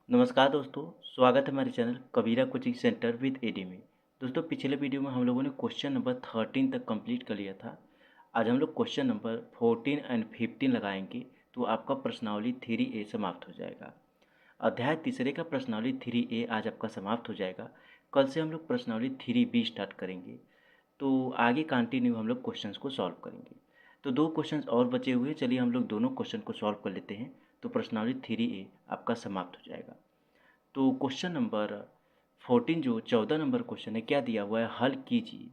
नमस्कार दोस्तों, स्वागत है हमारे channel Kabira coaching centre with AD में। दोस्तों पिछले वीडियो में हम लोगों ने क्वेश्चन नंबर 13 तक कंप्लीट कर लिया था। आज हम लोग क्वेश्चन नंबर 14 एंड 15 लगाएंगे तो आपका प्रश्नावली 3A समाप्त हो जाएगा। अध्याय तीसरे का प्रश्नावली 3A आज आपका समाप्त हो जाएगा। कल से हम लोग प्रश्नावली 3B स्टार्ट करेंगे। तो आगे कंटिन्यू हम लोग क्वेश्चंस को सॉल्व करेंगे। तो दो क्वेश्चंस और बचे हुए हैं, चलिए हम लोग दोनों क्वेश्चन को सॉल्व कर लेते हैं। तो प्रश्नावली 3A आपका समाप्त हो जाएगा। तो क्वेश्चन नंबर 14 जो 14 नंबर क्वेश्चन है, क्या दिया हुआ है, हल कीजिए।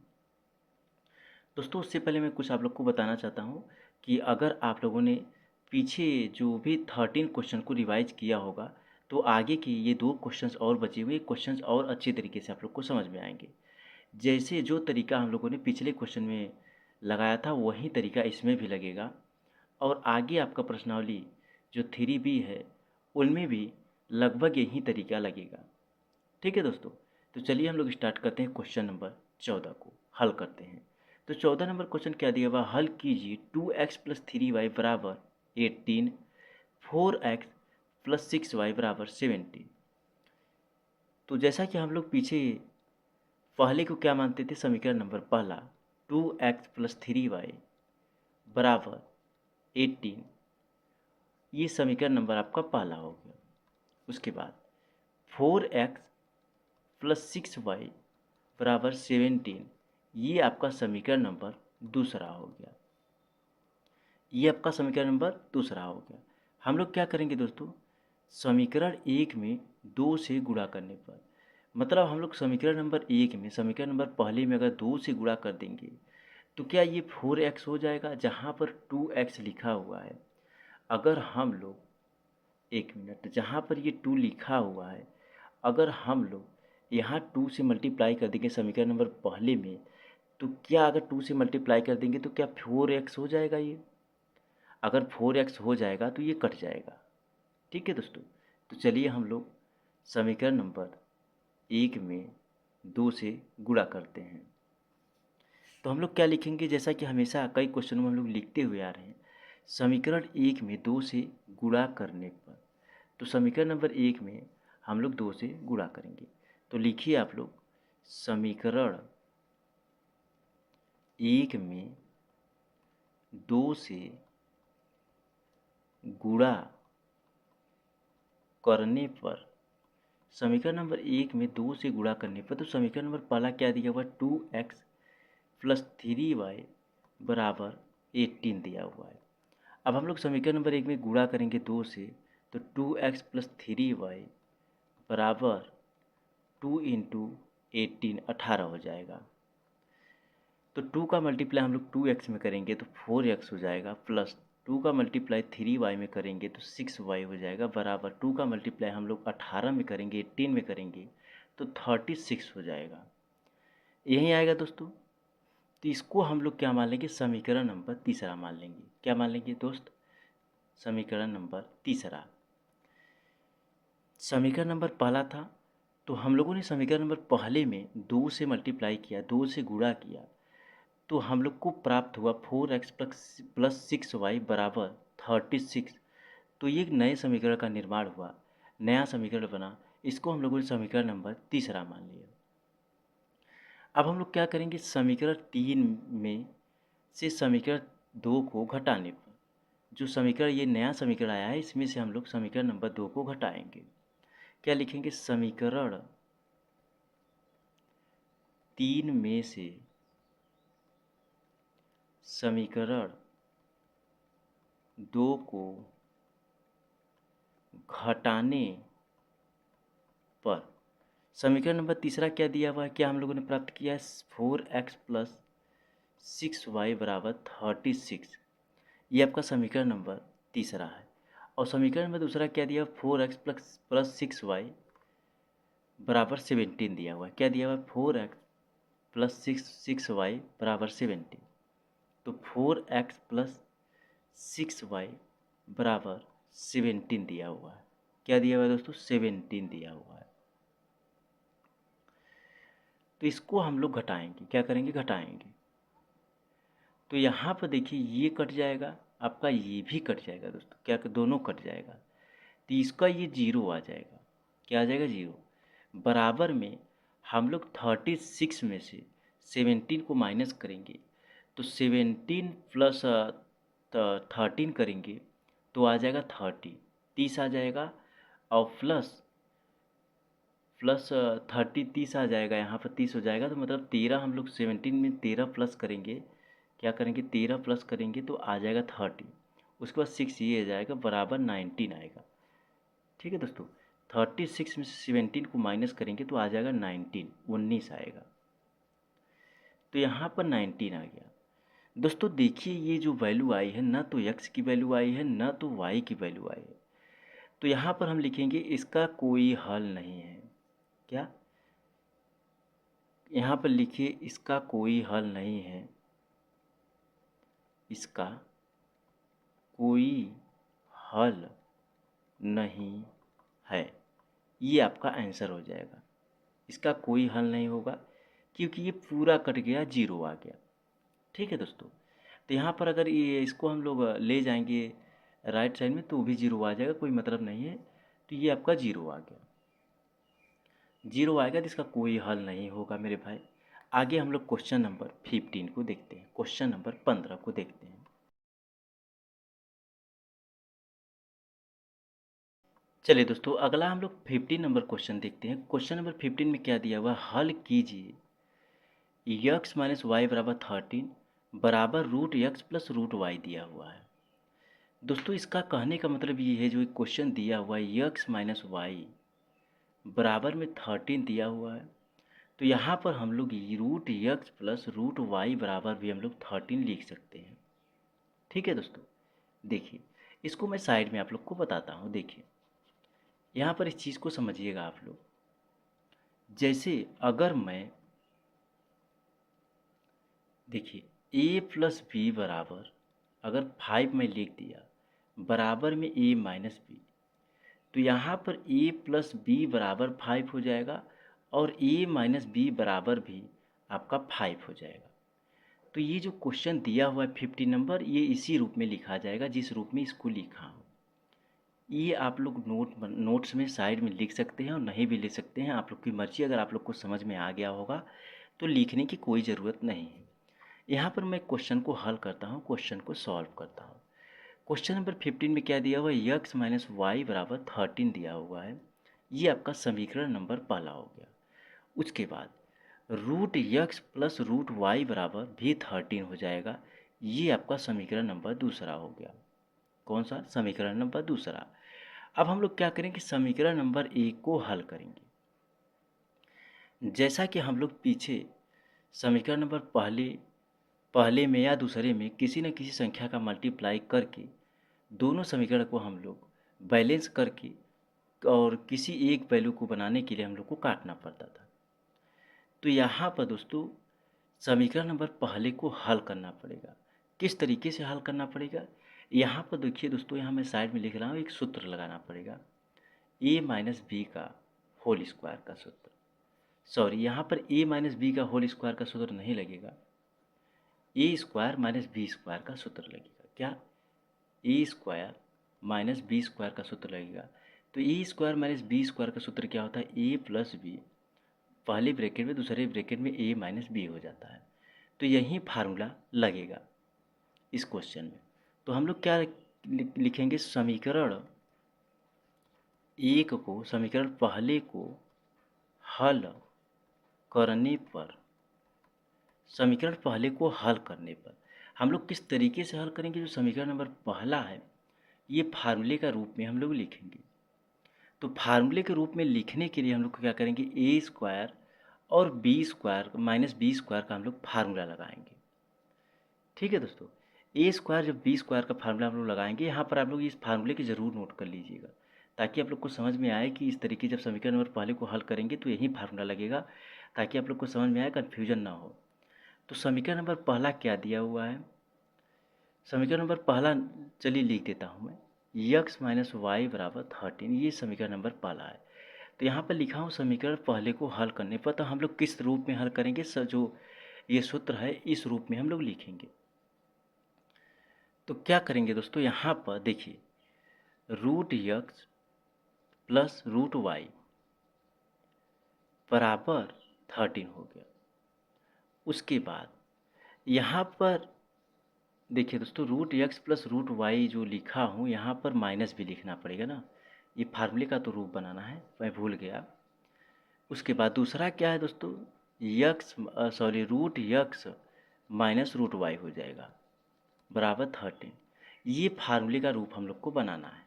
दोस्तों उससे पहले मैं कुछ आप लोग को बताना चाहता हूँ कि अगर आप लोगों ने पीछे जो भी 13 क्वेश्चन को रिवाइज किया होगा तो आगे के ये दो क्वेश्चंस और बचे हुए क्वेश्चंस और अच्छे तरीके से आप लोग को समझ में आएंगे। जैसे जो तरीका हम लोगों ने पिछले क्वेश्चन में लगाया था वही तरीका इसमें भी लगेगा। और आगे आपका प्रश्नावली जो 3B है उनमें भी लगभग यही तरीका लगेगा। ठीक है दोस्तों, तो चलिए हम लोग स्टार्ट करते हैं क्वेश्चन नंबर 14 को हल करते हैं। तो 14 नंबर क्वेश्चन क्या दिया हुआ, हल कीजिए 2x + 3y बराबर 18, 4x + 6y बराबर 17। तो जैसा कि हम लोग पीछे पहले को क्या मानते थे, समीकरण नंबर पहला 2x + 3y बराबर 18, ये समीकरण नंबर आपका पहला हो गया। उसके बाद 4x + 6y बराबर 17, ये आपका समीकरण नंबर दूसरा हो गया। ये आपका समीकरण नंबर दूसरा हो गया। हम लोग क्या करेंगे दोस्तों, समीकरण एक में 2 से गुणा करने पर, मतलब हम लोग समीकरण नंबर एक में समीकरण नंबर पहले में अगर 2 से गुणा कर देंगे तो क्या ये 4x हो जाएगा, जहाँ पर 2x लिखा हुआ है। अगर हम लोग, एक मिनट, जहाँ पर ये 2 लिखा हुआ है, अगर हम लोग यहाँ 2 से मल्टीप्लाई कर देंगे समीकरण नंबर पहले में, तो क्या अगर 2 से मल्टीप्लाई कर देंगे तो क्या 4x हो जाएगा। ये अगर 4x हो जाएगा तो ये कट जाएगा। ठीक है दोस्तों, तो चलिए हम लोग समीकरण नंबर एक में 2 से गुणा करते हैं। तो हम लोग क्या लिखेंगे, जैसा कि हमेशा कई क्वेश्चनों में हम लोग लिखते हुए आ रहे हैं, समीकरण एक में 2 से गुणा करने पर। तो समीकरण नंबर एक में हम लोग 2 से गुणा करेंगे। तो लिखिए आप लोग, समीकरण एक में 2 से गुणा करने पर, समीकरण नंबर एक में 2 से गुणा करने पर, तो समीकरण नंबर पहला क्या दिया हुआ, 2x + 3y बराबर 18 दिया हुआ है। अब हम लोग समीकरण नंबर एक में गुणा करेंगे 2 से, तो 2x + 3y बराबर 2 × 18 18 हो जाएगा। तो 2 का मल्टीप्लाई हम लोग 2x में करेंगे तो 4x हो जाएगा, प्लस 2 का मल्टीप्लाई 3y में करेंगे तो 6y हो जाएगा, बराबर 2 का मल्टीप्लाई हम लोग 18 में करेंगे, 18 में करेंगे तो 36 हो जाएगा। यही आएगा दोस्तों। तो इसको हम लोग क्या मान लेंगे, समीकरण नंबर तीसरा मान लेंगे। क्या मान लेंगे दोस्त, समीकरण नंबर तीसरा। समीकरण नंबर पहला था, तो हम लोगों ने समीकरण नंबर पहले में 2 से मल्टीप्लाई किया, 2 से गुणा किया, तो हम लोग को प्राप्त हुआ 4x + 6y बराबर 36। तो ये एक नए समीकरण का निर्माण हुआ, नया समीकरण बना, इसको हम लोगों ने समीकरण नंबर तीसरा मान लिया। अब हम लोग क्या करेंगे, समीकरण 3 में से समीकरण 2 को घटाने पर, जो समीकरण ये नया समीकरण आया है इसमें से हम लोग समीकरण नंबर 2 को घटाएंगे। क्या लिखेंगे, समीकरण 3 में से समीकरण 2 को घटाने पर, समीकरण नंबर तीसरा क्या दिया हुआ है, क्या हम लोगों ने प्राप्त किया है, 4x + 6y बराबर 36। ये आपका समीकरण नंबर तीसरा है। और समीकरण में दूसरा क्या दिया, 4x + 6y बराबर 17 दिया हुआ है। क्या दिया हुआ है, 4x + 6y बराबर 17। तो 4x + 6y बराबर 17 दिया हुआ है। क्या दिया हुआ है दोस्तों, 17 दिया हुआ है। तो इसको हम लोग घटाएंगे, क्या करेंगे, घटाएंगे। तो यहाँ पर देखिए ये कट जाएगा, आपका ये भी कट जाएगा दोस्तों, क्या दोनों कट जाएगा, तो इसका ये 0 आ जाएगा। क्या आ जाएगा 0। बराबर में हम लोग 36 में से 17 को माइनस करेंगे, तो 17 प्लस 13 करेंगे तो आ जाएगा 30 आ जाएगा, और प्लस प्लस 30 आ जाएगा, यहाँ पर 30 हो जाएगा, तो मतलब 13 हम लोग 17 में 13 प्लस करेंगे, क्या करेंगे 13 प्लस करेंगे तो आ जाएगा 30। उसके बाद 6 ये आ जाएगा, बराबर 19 आएगा। ठीक है दोस्तों, 36 में से 17 को माइनस करेंगे तो आ जाएगा 19 आएगा। तो यहाँ पर 19 आ गया। दोस्तों देखिए, ये जो वैल्यू आई है ना तो x की वैल्यू आई है ना तो y की वैल्यू आई है, तो यहाँ पर हम लिखेंगे इसका कोई हल नहीं है। क्या, यहाँ पर लिखिए इसका कोई हल नहीं है, इसका कोई हल नहीं है, ये आपका आंसर हो जाएगा। इसका कोई हल नहीं होगा क्योंकि ये पूरा कट गया, 0 आ गया। ठीक है दोस्तों, तो यहाँ पर अगर ये इसको हम लोग ले जाएंगे राइट साइड में तो भी 0 आ जाएगा, कोई मतलब नहीं है। तो ये आपका 0 आ गया, 0 आएगा, तो इसका कोई हल नहीं होगा मेरे भाई। आगे हम लोग क्वेश्चन नंबर 15 को देखते हैं, क्वेश्चन नंबर 15 को देखते हैं। चलिए दोस्तों, अगला हम लोग 15 नंबर क्वेश्चन देखते हैं। क्वेश्चन नंबर 15 में क्या दिया हुआ है, हल कीजिए यक्स माइनस वाई बराबर 13 बराबर root x plus root y दिया हुआ है। दोस्तों इसका कहने का मतलब ये है, जो एक क्वेश्चन दिया हुआ है यक्स माइनस वाई बराबर में 13 दिया हुआ है, तो यहाँ पर हम लोग root x plus root y बराबर भी हम लोग 13 लिख सकते हैं। ठीक है दोस्तों, देखिए इसको मैं साइड में आप लोग को बताता हूँ। देखिए यहाँ पर इस चीज़ को समझिएगा आप लोग। जैसे अगर मैं, देखिए a प्लस बी बराबर, अगर 5 में लिख दिया बराबर में a माइनस बी, तो यहाँ पर a प्लस बी बराबर 5 हो जाएगा और a माइनस बी बराबर भी आपका 5 हो जाएगा। तो ये जो क्वेश्चन दिया हुआ है 50 नंबर, ये इसी रूप में लिखा जाएगा जिस रूप में इसको लिखा हूँ। ये आप लोग नोट्स में साइड में लिख सकते हैं और नहीं भी लिख सकते हैं, आप लोग की मर्ज़ी। अगर आप लोग को समझ में आ गया होगा तो लिखने की कोई ज़रूरत नहीं है। यहाँ पर मैं क्वेश्चन को हल करता हूँ, क्वेश्चन को सॉल्व करता हूँ। क्वेश्चन नंबर 15 में क्या दिया हुआ है, यक्स माइनस वाई बराबर 13 दिया हुआ है। ये आपका समीकरण नंबर पहला हो गया। उसके बाद root x plus root y बराबर भी 13 हो जाएगा। ये आपका समीकरण नंबर दूसरा हो गया। कौन सा, समीकरण नंबर दूसरा। अब हम लोग क्या करेंगे, समीकरण नंबर 1 को हल करेंगे। जैसा कि हम लोग पीछे समीकरण नंबर पहले पहले में या दूसरे में किसी न किसी संख्या का मल्टीप्लाई करके दोनों समीकरण को हम लोग बैलेंस करके और किसी एक वैल्यू को बनाने के लिए हम लोग को काटना पड़ता था। तो यहाँ पर दोस्तों समीकरण नंबर पहले को हल करना पड़ेगा। किस तरीके से हल करना पड़ेगा, यहाँ पर देखिए दोस्तों, यहाँ मैं साइड में लिख रहा हूँ, एक सूत्र लगाना पड़ेगा a माइनस बी का होल स्क्वायर का सूत्र। सॉरी, यहाँ पर a माइनस बी का होल स्क्वायर का सूत्र नहीं लगेगा, ए स्क्वायर माइनस बी स्क्वायर का सूत्र लगेगा। क्या, ए स्क्वायर माइनस बी स्क्वायर का सूत्र लगेगा। तो ए स्क्वायर माइनस बी स्क्वायर का सूत्र क्या होता है, ए प्लस बी, पहले ब्रैकेट में दूसरे ब्रैकेट में ए माइनस बी हो जाता है। तो यही फार्मूला लगेगा इस क्वेश्चन में। तो हम लोग क्या लिखेंगे, समीकरण एक को, समीकरण पहले को हल करने पर, समीकरण पहले को हल करने पर हम लोग किस तरीके से हल करेंगे, जो समीकरण नंबर पहला है ये फार्मूले का रूप में हम लोग लिखेंगे। तो फार्मूले के रूप में लिखने के लिए हम लोग क्या करेंगे, ए स्क्वायर और B square minus B square का हम लोग फार्मूला लगाएंगे। ठीक है दोस्तों, ए स्क्वायर जब बी स्क्वायर का फार्मूला हम लोग लगाएंगे, यहाँ पर आप लोग इस फार्मूले की ज़रूर नोट कर लीजिएगा ताकि आप लोग को समझ में आए कि इस तरीके जब समीकरण नंबर पहले को हल करेंगे तो यही फार्मूला लगेगा, ताकि आप लोग को समझ में आए, कन्फ्यूजन ना हो। तो समीकरण नंबर पहला क्या दिया हुआ है, समीकरण नंबर पहला चलिए लिख देता हूँ मैं, यक्स माइनस वाई बराबर 13, ये समीकरण नंबर पहला है। तो यहाँ पर लिखा हूँ समीकरण पहले को हल करने पर, तो हम लोग किस रूप में हल करेंगे, जो ये सूत्र है इस रूप में हम लोग लिखेंगे। तो क्या करेंगे दोस्तों, यहाँ पर देखिए root x plus root y, बराबर 13 हो गया। उसके बाद यहाँ पर देखिए दोस्तों, root x plus root y जो लिखा हूँ यहाँ पर माइनस भी लिखना पड़ेगा ना, ये फार्मूले का तो रूप बनाना है, मैं भूल गया। उसके बाद दूसरा क्या है दोस्तों, root x minus root y हो जाएगा बराबर 13। ये फार्मूले का रूप हम लोग को बनाना है।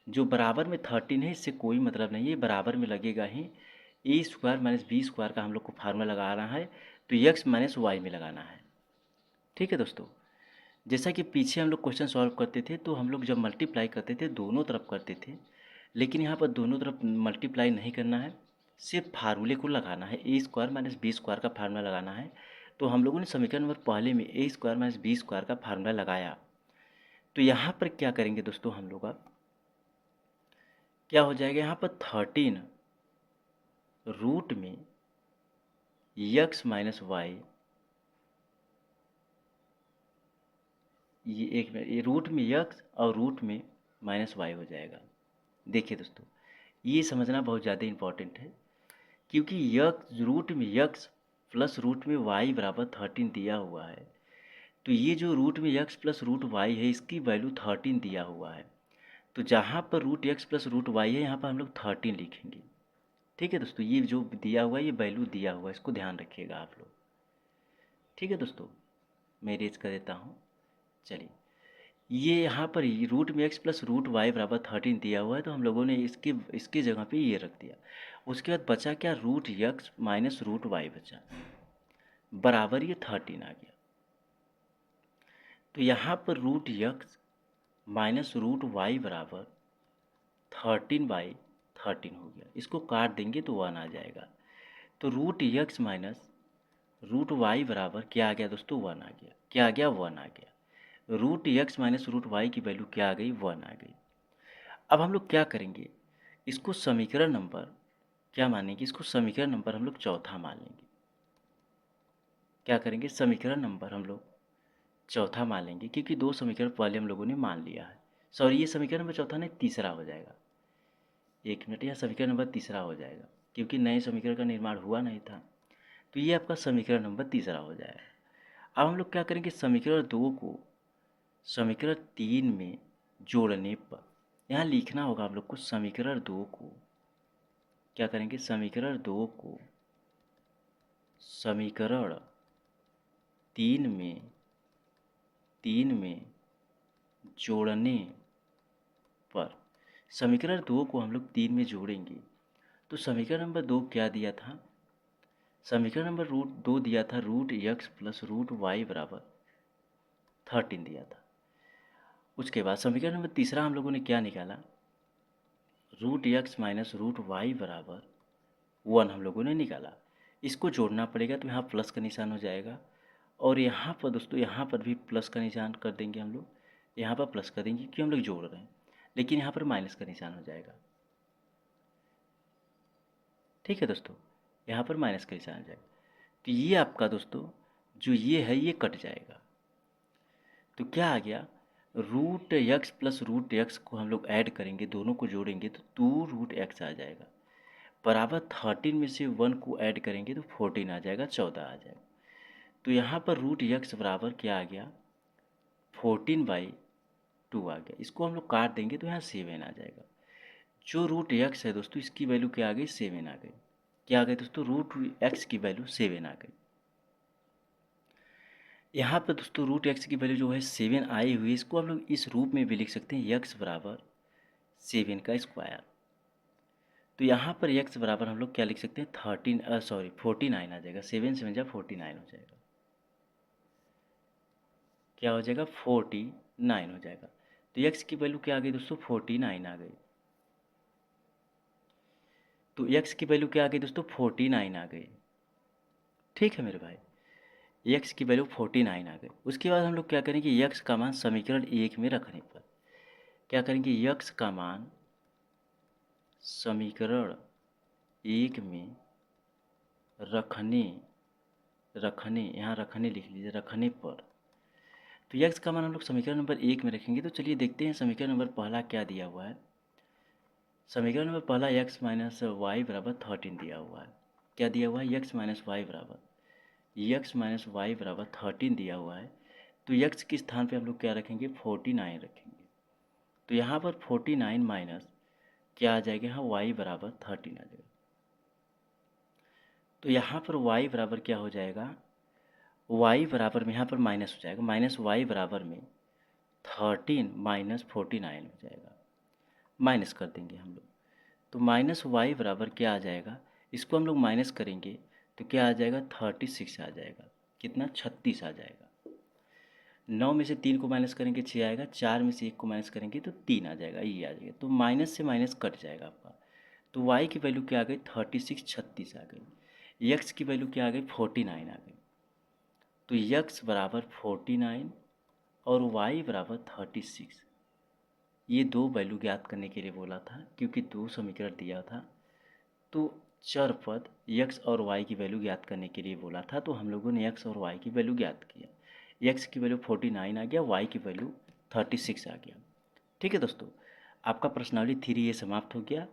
जो बराबर में 13 है इससे कोई मतलब नहीं है, बराबर में लगेगा ही। ए स्क्वायर माइनस बी स्क्वायर का हम लोग को फार्मूला लगाना है, तो यक्स माइनस वाई में लगाना है। ठीक है दोस्तों, जैसा कि पीछे हम लोग क्वेश्चन सॉल्व करते थे तो हम लोग जब मल्टीप्लाई करते थे दोनों तरफ करते थे, लेकिन यहाँ पर दोनों तरफ मल्टीप्लाई नहीं करना है, सिर्फ फार्मूले को लगाना है। ए स्क्वायर माइनस बी स्क्वायर का फार्मूला लगाना है। तो हम लोगों ने समीकरण नंबर पहले में ए स्क्वायर माइनस बी स्क्वायर का फार्मूला लगाया। तो यहाँ पर क्या करेंगे दोस्तों, हम लोग अब क्या हो जाएगा, यहाँ पर 13 रूट में यक्स माइनस वाई, ये एक मिनट, ये रूट में यक्स और रूट में माइनस वाई हो जाएगा। देखिए दोस्तों, ये समझना बहुत ज़्यादा इम्पॉर्टेंट है, क्योंकि यक्स रूट में यक्स प्लस रूट में वाई बराबर 13 दिया हुआ है। तो ये जो रूट में यक्स प्लस रूट वाई है इसकी वैल्यू 13 दिया हुआ है। तो जहाँ पर root x plus root y है यहाँ पर हम लोग 13 लिखेंगे। ठीक है दोस्तों, ये जो दिया हुआ है ये वैल्यू दिया हुआ है, इसको ध्यान रखिएगा आप लोग। ठीक है दोस्तों, मैं इरेज कर देता हूँ। चलिए, ये यहाँ पर रूट में एक्स प्लस रूट वाई बराबर 13 दिया हुआ है, तो हम लोगों ने इसकी जगह पे ये रख दिया। उसके बाद बचा क्या, root x minus root y बचा, बराबर ये 13 आ गया। तो यहाँ पर root x minus root y बराबर 13/13 हो गया। इसको काट देंगे तो 1 आ जाएगा। तो root x minus root y बराबर क्या आ गया दोस्तों, 1 आ गया। क्या आ गया, 1 आ गया। Root x minus root y की वैल्यू क्या आ गई, 1 आ गई। अब हम लोग क्या करेंगे, इसको समीकरण नंबर क्या मानेंगे, इसको समीकरण नंबर हम लोग चौथा मान लेंगे। क्या करेंगे, समीकरण नंबर हम लोग चौथा मान लेंगे, क्योंकि दो समीकरण पहले हम लोगों ने मान लिया है। सॉरी, ये समीकरण नंबर चौथा नहीं, तीसरा हो जाएगा। एक मिनट, यह समीकरण नंबर तीसरा हो जाएगा, क्योंकि नए समीकरण का निर्माण हुआ नहीं था। तो ये आपका समीकरण नंबर तीसरा हो जाएगा। अब हम लोग क्या करेंगे, समीकरण 2 को समीकरण 3 में जोड़ने पर यहाँ लिखना होगा हम लोग को, समीकरण 2 को क्या करेंगे, समीकरण 2 को समीकरण 3 में जोड़ने पर, समीकरण 2 को हम लोग 3 में जोड़ेंगे तो समीकरण नंबर 2 क्या दिया था, समीकरण नंबर रूट 2 दिया था root x plus root y बराबर 13 दिया था। उसके बाद समीकरण नंबर तीसरा हम लोगों ने क्या निकाला, root x minus root y बराबर 1 हम लोगों ने निकाला। इसको जोड़ना पड़ेगा तो यहाँ प्लस का निशान हो जाएगा, और यहाँ पर दोस्तों यहाँ पर भी प्लस का निशान कर देंगे हम लोग। यहाँ पर प्लस कर देंगे क्योंकि हम लोग जोड़ रहे हैं, लेकिन यहाँ पर माइनस का निशान हो जाएगा। ठीक है दोस्तों, यहाँ पर माइनस का निशान आ जाएगा। तो ये आपका दोस्तों जो ये है ये कट जाएगा। तो क्या आ गया, root x plus root x को हम लोग ऐड करेंगे, दोनों को जोड़ेंगे तो 2 रूट एक्स आ जाएगा, बराबर 13 में से 1 को ऐड करेंगे तो 14 आ जाएगा, 14 आ जाएगा। तो यहाँ पर रूट यक्स बराबर क्या आ गया, 14/2 आ गया। इसको हम लोग काट देंगे तो यहाँ 7 आ जाएगा। जो रूट एक्स है दोस्तों इसकी वैल्यू क्या आ गई, 7 आ गई। क्या आ गई दोस्तों, रूट एक्स की वैल्यू 7 आ गई। यहाँ पर दोस्तों रूट एक्स की वैल्यू जो है 7 आई हुई है, इसको हम लोग इस रूप में भी लिख सकते हैं, यक्स बराबर 7 का स्क्वायर। तो यहाँ पर यक्स बराबर हम लोग क्या लिख सकते हैं, 49 आ जाएगा। 7 7 जा 49 हो जाएगा। क्या हो जाएगा, 49 हो जाएगा। तो यक्स की वैल्यू क्या आ गई दोस्तों, 49 आ गई। तो यक्स की वैल्यू क्या आ गई दोस्तों, 49 आ गई। ठीक है मेरे भाई, यक्स की वैल्यू 49 आ गई। उसके बाद हम लोग क्या करेंगे, यक्स का मान समीकरण 1 में रखने पर क्या करेंगे, यक्स का मान समीकरण 1 में रखने यहाँ रखने लिख लीजिए, रखने पर तो यक्स का मान हम लोग समीकरण नंबर 1 में रखेंगे। तो चलिए देखते हैं समीकरण नंबर पहला क्या दिया हुआ है। समीकरण नंबर पहला यक्स माइनस वाई बराबर 13 दिया हुआ है। क्या दिया हुआ है, x माइनस वाई बराबर, x माइनस वाई बराबर 13 दिया हुआ है। तो x के स्थान पे हम लोग क्या रखेंगे, 49 रखेंगे। तो यहाँ पर 49 माइनस क्या आ जाएगा, यहाँ y बराबर 13 आ जाएगा। तो यहाँ पर y बराबर क्या हो जाएगा, y बराबर में यहाँ पर माइनस हो जाएगा, माइनस y बराबर में 13 माइनस 49 हो जाएगा, माइनस कर देंगे हम लोग। तो माइनस y बराबर क्या आ जाएगा, इसको हम लोग माइनस करेंगे तो क्या आ जाएगा, 36 आ जाएगा। कितना, 36 आ जाएगा। 9 में से 3 को माइनस करेंगे 6 आएगा, 4 में से 1 को माइनस करेंगे तो 3 आ जाएगा, ये आ जाएगा। तो माइनस से माइनस कट जाएगा आपका। तो y की वैल्यू क्या आ गई, 36, 36 आ गई। x की वैल्यू क्या आ गई, 49 आ गई। तो x बराबर 49 और y बराबर 36, ये दो वैल्यू ज्ञात करने के लिए बोला था, क्योंकि दो समीकरण दिया था। तो चर पद x और y की वैल्यू ज्ञात करने के लिए बोला था, तो हम लोगों ने x और y की वैल्यू ज्ञात किया। x की वैल्यू 49 आ गया, y की वैल्यू 36 आ गया। ठीक है दोस्तों, आपका प्रश्नावली 3 ये समाप्त हो गया।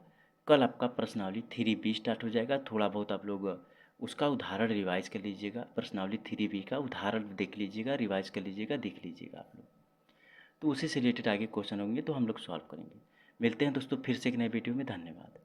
कल आपका प्रश्नावली 3B स्टार्ट हो जाएगा। थोड़ा बहुत आप लोग उसका उदाहरण रिवाइज कर लीजिएगा, प्रश्नावली 3B का उदाहरण देख लीजिएगा, रिवाइज कर लीजिएगा, देख लीजिएगा आप लोग। तो उसी से रिलेटेड आगे क्वेश्चन होंगे तो हम लोग सॉल्व करेंगे। मिलते हैं दोस्तों फिर से एक नए वीडियो में। धन्यवाद।